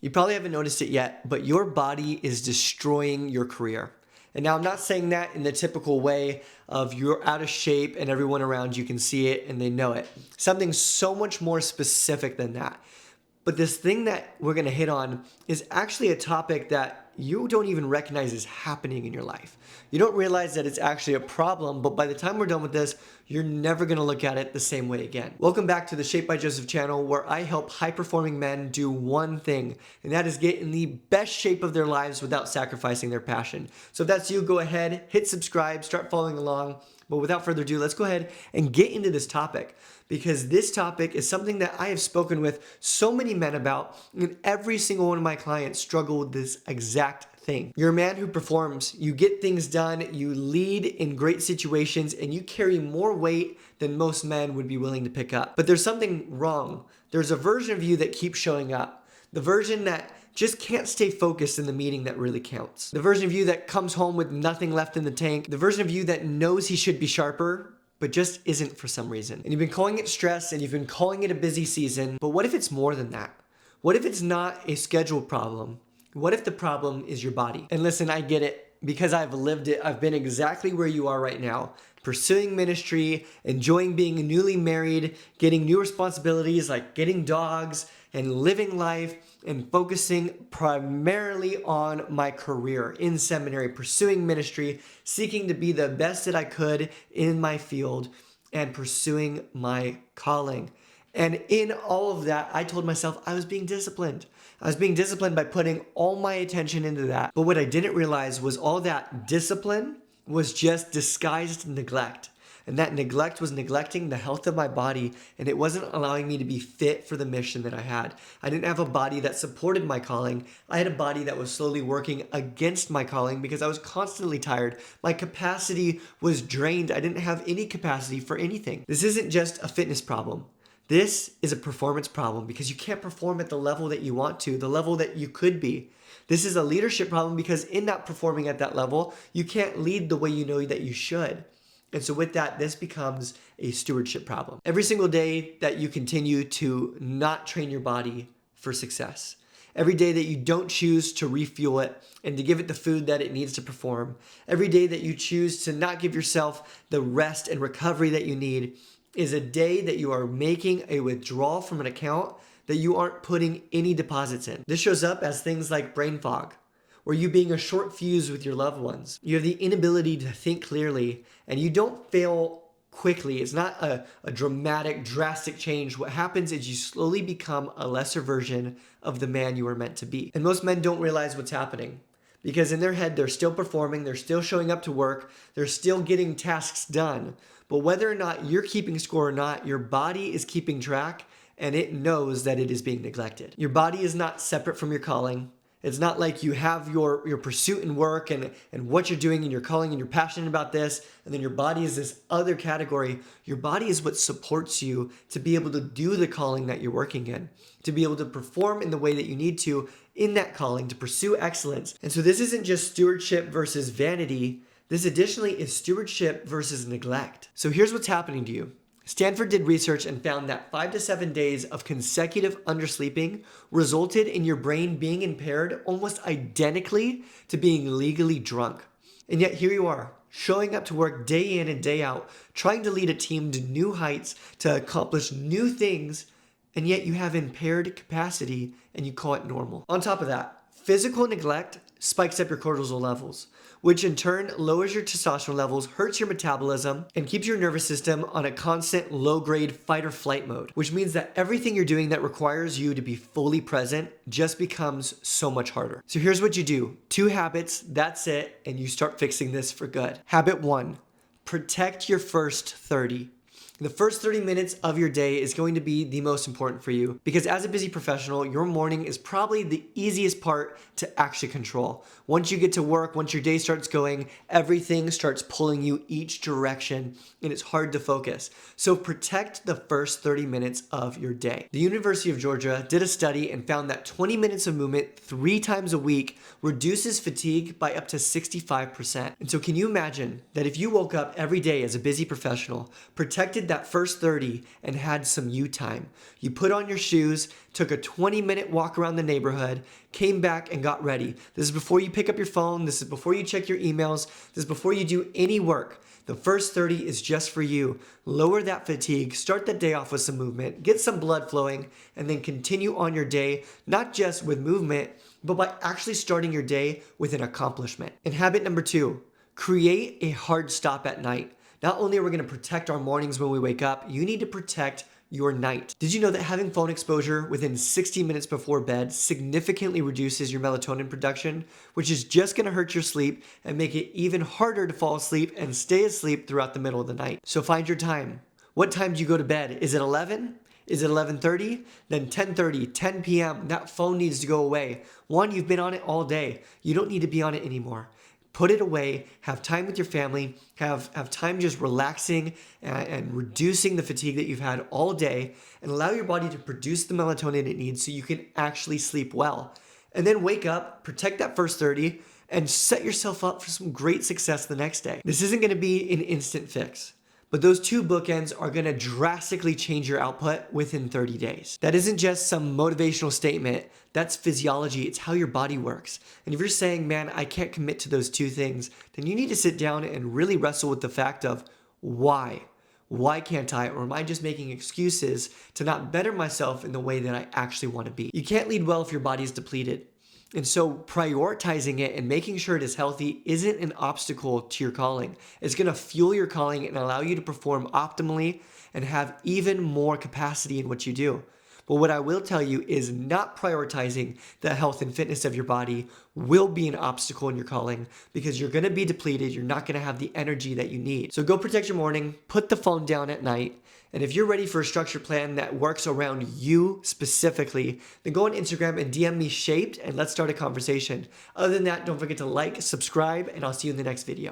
You probably haven't noticed it yet, but your body is destroying your career. And now I'm not saying that in the typical way of you're out of shape and everyone around you can see it and they know it. Something so much more specific than that. But this thing that we're going to hit on is actually a topic that you don't even recognize is happening in your life. You don't realize that it's actually a problem, but by the time we're done with this, you're never going to look at it the same way again. Welcome back to the Shape by Joseph channel, where I help high-performing men do one thing, and that is get in the best shape of their lives without sacrificing their passion. So if that's you, go ahead, hit subscribe, start following along. But without further ado, let's go ahead and get into this topic, because this topic is something that I have spoken with so many men about, and every single one of my clients struggle with this exact thing. You're a man who performs, you get things done, you lead in great situations, and you carry more weight than most men would be willing to pick up. But there's something wrong. There's a version of you that keeps showing up. The version that just can't stay focused in the meeting that really counts. The version of you that comes home with nothing left in the tank. The version of you that knows he should be sharper, but just isn't for some reason. And you've been calling it stress and you've been calling it a busy season, but what if it's more than that? What if it's not a schedule problem? What if the problem is your body? And listen, I get it, because I've lived it. I've been exactly where you are right now, pursuing ministry, enjoying being newly married, getting new responsibilities like getting dogs and living life, and focusing primarily on my career in seminary, pursuing ministry, seeking to be the best that I could in my field, and pursuing my calling. And in all of that, I told myself I was being disciplined. I was being disciplined by putting all my attention into that. But what I didn't realize was all that discipline was just disguised neglect. And that neglect was neglecting the health of my body, and it wasn't allowing me to be fit for the mission that I had. I didn't have a body that supported my calling. I had a body that was slowly working against my calling because I was constantly tired. My capacity was drained. I didn't have any capacity for anything. This isn't just a fitness problem. This is a performance problem, because you can't perform at the level that you want to, the level that you could be. This is a leadership problem, because in not performing at that level, you can't lead the way you know that you should. And so with that, this becomes a stewardship problem. Every single day that you continue to not train your body for success, every day that you don't choose to refuel it and to give it the food that it needs to perform, every day that you choose to not give yourself the rest and recovery that you need, is a day that you are making a withdrawal from an account that you aren't putting any deposits in. This shows up as things like brain fog, or you being a short fuse with your loved ones. You have the inability to think clearly, and you don't fail quickly. It's not a dramatic, drastic change. What happens is you slowly become a lesser version of the man you were meant to be. And most men don't realize what's happening, because in their head, they're still performing, they're still showing up to work, they're still getting tasks done. But whether or not you're keeping score or not, your body is keeping track, and it knows that it is being neglected. Your body is not separate from your calling. It's not like you have your pursuit and work and what you're doing and your calling and you're passionate about this, and then your body is this other category. Your body is what supports you to be able to do the calling that you're working in, to be able to perform in the way that you need to in that calling, to pursue excellence. And so this isn't just stewardship versus vanity. This additionally is stewardship versus neglect. So here's what's happening to you. Stanford did research and found that 5 to 7 days of consecutive undersleeping resulted in your brain being impaired almost identically to being legally drunk. And yet here you are, showing up to work day in and day out, trying to lead a team to new heights, to accomplish new things, and yet you have impaired capacity and you call it normal. On top of that, physical neglect spikes up your cortisol levels, which in turn lowers your testosterone levels, hurts your metabolism, and keeps your nervous system on a constant low-grade fight or flight mode, which means that everything you're doing that requires you to be fully present just becomes so much harder. So here's what you do. 2 habits, that's it, and you start fixing this for good. Habit 1, protect your first 30. The first 30 minutes of your day is going to be the most important for you, because as a busy professional, your morning is probably the easiest part to actually control. Once you get to work, once your day starts going, everything starts pulling you each direction and it's hard to focus. So protect the first 30 minutes of your day. The University of Georgia did a study and found that 20 minutes of movement 3 times a week reduces fatigue by up to 65%. And so can you imagine that if you woke up every day as a busy professional, protected did that first 30 and had some you time. You put on your shoes, took a 20-minute walk around the neighborhood, came back and got ready. This is before you pick up your phone. This is before you check your emails. This is before you do any work. The first 30 is just for you. Lower that fatigue, start the day off with some movement, get some blood flowing, and then continue on your day, not just with movement, but by actually starting your day with an accomplishment. And habit number 2, create a hard stop at night. Not only are we going to protect our mornings when we wake up, you need to protect your night. Did you know that having phone exposure within 60 minutes before bed significantly reduces your melatonin production, which is just going to hurt your sleep and make it even harder to fall asleep and stay asleep throughout the middle of the night? So find your time. What time do you go to bed? Is it 11? Is it 11:30? Then 10:30, 10 p.m. That phone needs to go away. One, you've been on it all day. You don't need to be on it anymore. Put it away, have time with your family, have time just relaxing and reducing the fatigue that you've had all day, and allow your body to produce the melatonin it needs so you can actually sleep well. And then wake up, protect that first 30, and set yourself up for some great success the next day. This isn't going to be an instant fix, but those 2 bookends are going to drastically change your output within 30 days. That isn't just some motivational statement. That's physiology. It's how your body works. And if you're saying, man, I can't commit to those 2 things, then you need to sit down and really wrestle with the fact of why. Why can't I? Or am I just making excuses to not better myself in the way that I actually want to be? You can't lead well if your body is depleted. And so prioritizing it and making sure it is healthy isn't an obstacle to your calling. It's going to fuel your calling and allow you to perform optimally and have even more capacity in what you do. But what I will tell you is not prioritizing the health and fitness of your body will be an obstacle in your calling because you're going to be depleted. You're not going to have the energy that you need. So go protect your morning, put the phone down at night. And if you're ready for a structured plan that works around you specifically, then go on Instagram and DM me Shaped and let's start a conversation. Other than that, don't forget to like, subscribe, and I'll see you in the next video.